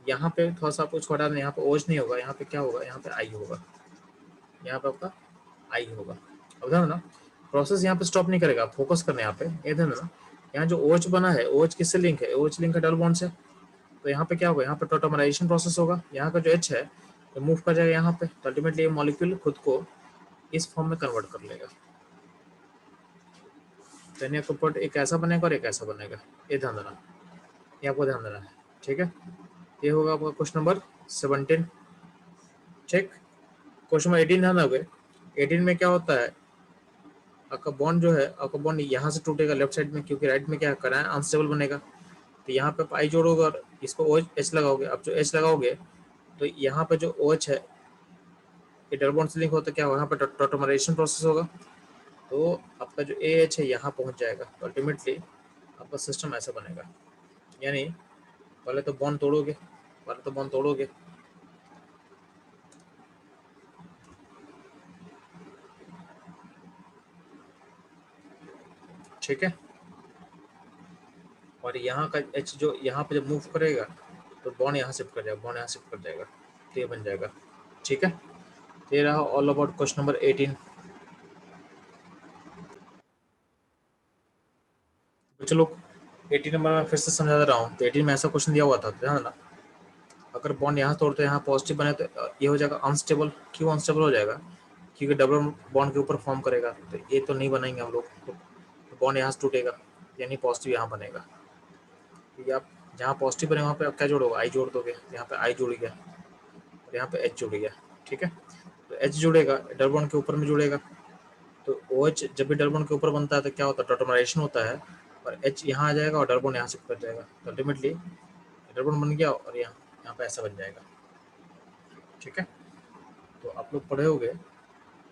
यहाँ पे थोड़ा सा आपको इसको हटा देना, यहाँ पे OH नहीं होगा, यहाँ पे क्या होगा, यहाँ पे I होगा, यहाँ पे आपका I होगा। अब ध्यान देना, प्रोसेस यहाँ पे स्टॉप नहीं करेगा, फोकस करना यहाँ पे, ये ध्यान देना, यहाँ जो OH बना है, OH किससे लिंक है, OH लिंक है डबल बॉन्ड से, तो यहाँ पे क्या होगा, यहाँ पे टॉटोमराइजेशन प्रोसेस होगा, यहाँ का जो H है तो मूव कर जाएगा यहाँ पे, तो अल्टीमेटली ये मॉलिक्यूल खुद को इस फॉर्म में कन्वर्ट कर लेगा, तो एक ऐसा बनेगा और एक ऐसा बनेगा, ये ध्यान देना, ये आपको ध्यान देना है, ठीक है। ये होगा आपका क्वेश्चन नंबर 17, ठीक। क्वेश्चन नंबर 18 ध्यान दोगे। 18 में क्या होता है, आपका बॉन्ड जो है, आपका बॉन्ड यहाँ से टूटेगा लेफ्ट साइड में, क्योंकि राइट में क्या करा है, अनस्टेबल बनेगा। तो यहाँ पे आप आई जोड़ोगे और इसको ओ एच लगाओगे। अब जो एच लगाओगे तो यहाँ पे जो ओ एच है ये डबल बॉन्ड से लिंक होता है, क्या होगा, यहाँ पे टॉटोमराइजेशन प्रोसेस होगा। तो आपका जो ए एच है यहाँ पहुँच जाएगा, तो अल्टीमेटली आपका सिस्टम ऐसा बनेगा। यानी पहले तो बॉन्ड तोड़ोगे, ठीक है। और यहाँ का एच जो यहाँ पे जब मूव करेगा तो बॉन्ड यहाँ शिफ्ट कर जाएगा, तो ये बन जाएगा, ठीक है। तो ये रहा ऑल अबाउट क्वेश्चन नंबर 18। तो चलो 18 नंबर में फिर से समझा दे रहा हूँ। तो 18 में ऐसा क्वेश्चन दिया हुआ था, ध्यान देना। अगर बॉन्ड यहाँ तोड़ते हैं, यहाँ पॉजिटिव बने तो ये हो जाएगा अनस्टेबल। क्यों अनस्टेबल हो जाएगा, क्योंकि डबल बॉन्ड के ऊपर फॉर्म करेगा, तो ये तो नहीं बनाएंगे हम लोग। तो बॉन्ड यहाँ से टूटेगा, यानी पॉजिटिव यहाँ बनेगा। तो आप जहाँ पॉजिटिव बने वहाँ पे आप क्या जोड़ोगे, आई जोड़ दोगे। यहाँ पे आई जुड़ गया और यहाँ पे एच जुड़ गया, ठीक है। तो एच जुड़ेगा, डबल बॉन्ड के ऊपर में जुड़ेगा। तो ओ एच जब भी डबल बॉन्ड के ऊपर बनता है तो क्या होता है, टॉटोमराइजेशन होता है, और एच यहाँ आ जाएगा और डबल बॉन्ड यहाँ शिफ्ट कर जाएगा। तो अल्टीमेटली डबल बॉन्ड बन गया और यहाँ यहाँ पे ऐसा बन जाएगा, ठीक है। तो आप लोग पढ़े होंगे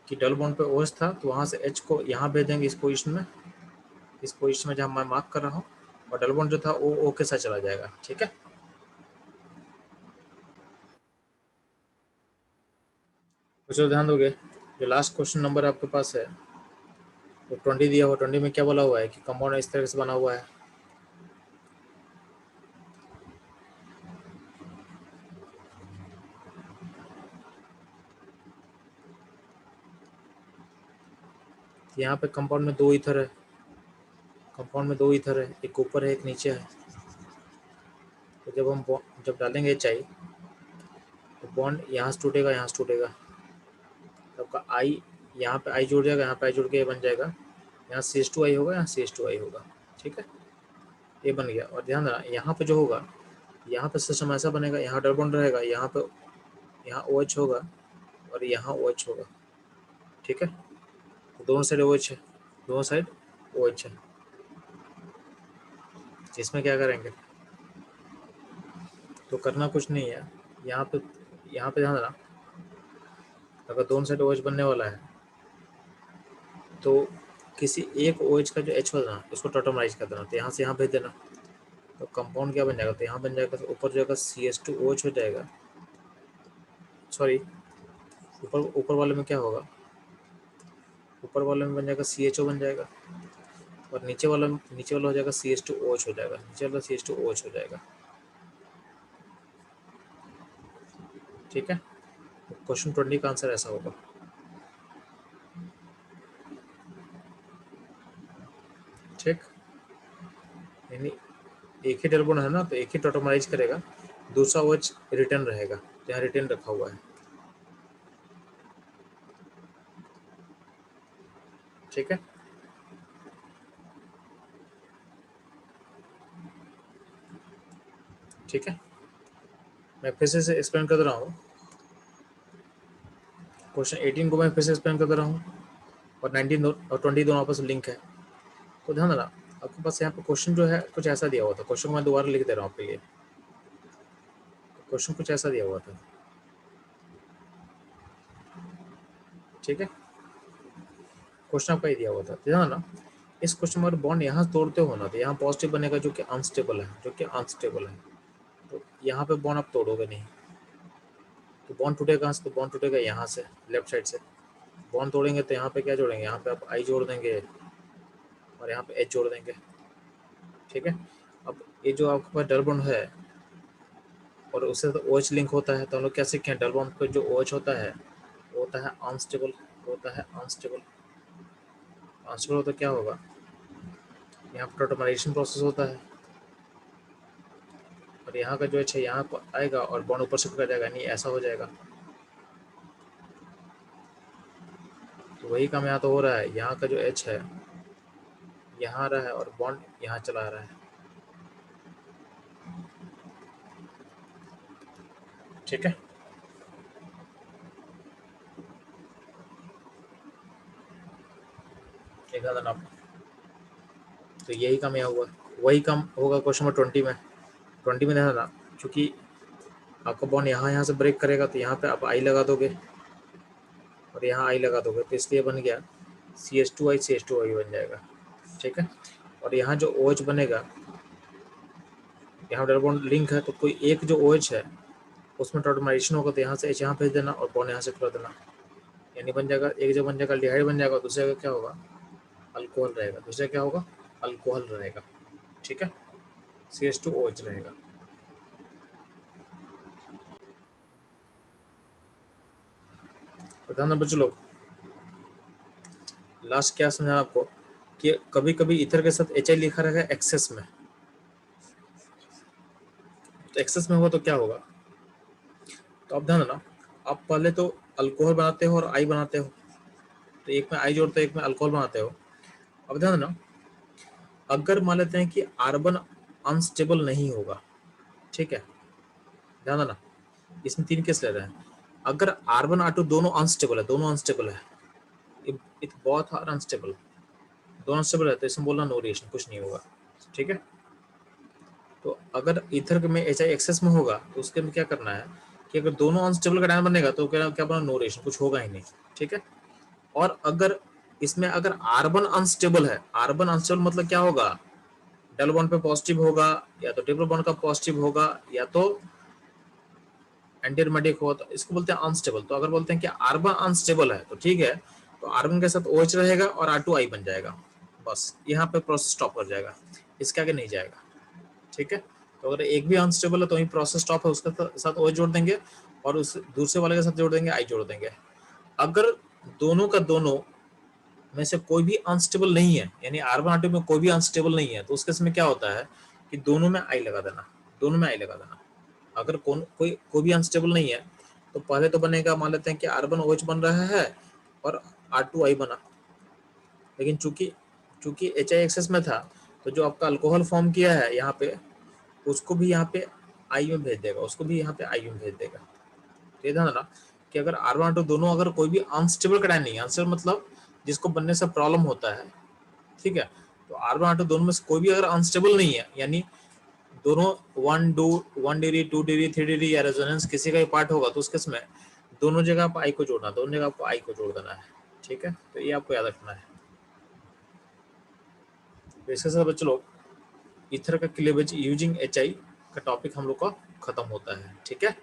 कि डबल बॉन्ड पे OH था, तो वहाँ से H को यहाँ भेज देंगे इस पोजीशन में, जहाँ मैं मार्क कर रहा हूँ, और डबल बॉन्ड जो था वो O के साथ चला जाएगा, ठीक है। तो चलो ध्यान दोगे, जो लास्ट क्वेश्चन नंबर आपके पास है वो 20 दिया हुआ। 20 में क्या बोला हुआ है कि कंपाउंड इस तरह से बना हुआ है। यहाँ पे कंपाउंड में दो ईथर है, एक ऊपर है एक नीचे है। तो जब डालेंगे एच आई तो बॉन्ड यहाँ से टूटेगा, तो आपका आई यहाँ पे आई जुड़ जाएगा, यहाँ पे आई जुड़ के ये बन जाएगा, यहाँ CH2 आई होगा, यहाँ CH2 आई होगा, ठीक है। ये बन गया। और ध्यान देना यहाँ पे जो होगा, यहाँ पे सिस्टम ऐसा बनेगा, यहाँ डबल बॉन्ड रहेगा, यहाँ OH होगा और यहाँ OH होगा, ठीक है। तो दोनों साइड OH है, OH है। इसमें क्या करेंगे, तो करना कुछ नहीं है। यहाँ पे ध्यान देना, अगर दोनों साइड OH बनने वाला है तो किसी एक OH का जो H होगा उसको टॉटोमराइज कर देना, तो यहाँ से यहाँ भेज देना। तो कंपाउंड क्या बन जाएगा, तो यहाँ बन जाएगा, तो ऊपर जो है CH2OH हो जाएगा। सॉरी, ऊपर वाले में क्या होगा, ऊपर वाले में बन जाएगा CHO बन जाएगा, और नीचे वाला हो जाएगा CH2OH हो जाएगा, CH2OH हो जाएगा, ठीक है। क्वेश्चन 20 का आंसर ऐसा होगा, ठीक। यानी एक ही डबल बॉन्ड है ना, तो एक ही टॉटोमराइज करेगा, दूसरा OH रिटर्न रहेगा, तो यहाँ रिटर्न रखा हुआ है, ठीक है। ठीक है, मैं फिर से एक्सप्लेन कर दे रहा हूँ। क्वेश्चन 18 को मैं फिर से एक्सप्लेन कर दे रहा हूँ, और 19 और 20 दोनों आपस में लिंक है। तो ध्यान देना, आपके पास यहाँ पे क्वेश्चन जो है कुछ ऐसा दिया हुआ था। क्वेश्चन को मैं दोबारा लिख दे रहा हूँ आपके लिए। क्वेश्चन कुछ ऐसा दिया हुआ था, ठीक है। क्वेश्चन आपका ये दिया हुआ था, ध्यान देना। इस क्वेश्चन में बॉन्ड यहाँ तोड़ते हो ना, तो यहाँ पॉजिटिव बनेगा जो कि अनस्टेबल है, तो यहाँ पे बॉन्ड आप तोड़ोगे नहीं। तो बॉन्ड टूटेगा कहाँ से, तो बॉन्ड टूटेगा यहाँ से, लेफ्ट साइड से। बॉन्ड तोड़ेंगे तो यहाँ पे क्या जोड़ेंगे, यहाँ पे आप आई जोड़ देंगे और यहाँ पे एच जोड़ देंगे, ठीक है। अब ये जो आपके पास डबल बॉन्ड है और उससे तो OH लिंक होता है, तो हम लोग क्या सीखे हैं, डबल बॉन्ड पे जो OH होता है वो होता है अनस्टेबल, तो क्या होगा, यहाँ पर टॉटोमराइजेशन प्रोसेस होता है, और यहाँ का जो एच है यहाँ पर आएगा और बॉन्ड ऊपर शिफ्ट कर जाएगा, नहीं ऐसा हो जाएगा। तो वही काम यहाँ तो हो रहा है, यहाँ का जो एच है यहाँ आ रहा है और बॉन्ड यहाँ चला आ रहा है, ठीक है। देखा था ना आपने? तो यही काम यहाँ हुआ, वही काम होगा क्वेश्चन नंबर 20 में। 20 में देखा था, चूंकि आपका बॉन्ड यहाँ से ब्रेक करेगा तो यहाँ पे आप आई लगा दोगे और यहाँ आई लगा दोगे, तो इसलिए बन गया CH2I CH2I बन जाएगा। ठीक है। और यहाँ जो OH बनेगा, यहाँ डबल बॉन्ड लिंक है, तो कोई एक जो OH है उसमें टॉटमाइजेशन होगा, तो यहाँ से H यहाँ भेज देना और बॉन्ड यहाँ से कर देना, यानी बन जाएगा, एक जो बन जाएगा एल्डिहाइड बन जाएगा, दूसरे का क्या होगा, अल्कोहल रहेगा, दूसरा क्या होगा, अल्कोहल रहेगा। ठीक है, CH2OH रहेगा। तो ध्यान बच्चों लोग, लास्ट क्या समझा आपको कि कभी कभी इथर के साथ HI लिखा रहेगा एक्सेस में, तो एक्सेस में होगा तो क्या होगा, तो आप ध्यान देना, आप पहले तो अल्कोहल बनाते हो और आई बनाते हो, तो एक में आई जोड़ते हो एक में अल्कोहल बनाते हो। अब ध्यान देना, अगर मान लेते हैं कि कार्बन अनस्टेबल नहीं होगा, ठीक है, ध्यान देना, इसमें 3 केस ले रहे हैं। अगर R1 R2 दोनों अनस्टेबल है, दोनों अनस्टेबल है, इट बोथ आर अनस्टेबल, दोनों अनस्टेबल है, तो इसमें बोलना नो रिएक्शन, कुछ नहीं होगा। ठीक है। तो अगर ईथर में HI एक्सेस में होगा तो उसके में क्या करना है कि अगर दोनों अनस्टेबल का डायन बनेगा तो क्या बना, नो रिएक्शन, कुछ होगा ही नहीं। ठीक है। और अगर इसमें अगर R1 अनस्टेबल है, R1 अनस्टेबल मतलब क्या होगा, डबल बॉन्ड पे पॉजिटिव होगा, या तो ट्रिपल बॉन्ड का पॉजिटिव होगा, या तो एंटीरोमेटिक हो, तो इसको बोलते हैं अनस्टेबल। तो अगर बोलते हैं कि R1 अनस्टेबल है तो ठीक है, तो R1 के साथ OH रहेगा और R2I बन जाएगा, बस यहाँ पे प्रोसेस स्टॉप कर जाएगा, इसके आगे नहीं जाएगा। ठीक है। तो अगर एक भी अनस्टेबल है तो वही प्रोसेस स्टॉप है, उसके साथ OH जोड़ देंगे और उस दूसरे वाले के साथ जोड़ देंगे, आई जोड़ देंगे। अगर दोनों का दोनों में से कोई भी अनस्टेबल नहीं है, यानी R1 R2 में कोई भी अनस्टेबल नहीं है, तो उसके समय क्या होता है कि दोनों में आई लगा देना, दोनों में आई लगा देना। अगर कोई भी अनस्टेबल नहीं है तो पहले तो बनेगा, मान लेते हैं कि R1 OH बन रहा है और R2I बना, लेकिन चूंकि HI एक्सेस में था तो जो आपका अल्कोहल फॉर्म किया है यहाँ पे, उसको भी यहाँ पे आई में भेज देगा, उसको भी यहाँ पे आई में भेज देगा। तो ये ध्यान रखना कि अगर R1 R2 दोनों अगर कोई भी अनस्टेबल कैटायन नहीं है, अनस्टेबल मतलब जिसको बनने से प्रॉब्लम होता है, ठीक है, तो R1 R2 दोनों में से कोई भी अगर अनस्टेबल नहीं है, यानी दोनों 1 डिग्री 2 डिग्री 3 डिग्री या रेजोनेंस किसी का ही पार्ट होगा, तो उसके समय दोनों जगह आप आई को जोड़ना, दोनों जगह आपको आई को जोड़ देना है। ठीक है, तो ये आपको याद रखना है। तो इसके साथ बच्चों लोग इथर का क्लीवेज यूजिंग HI का टॉपिक हम लोग का खत्म होता है। ठीक है।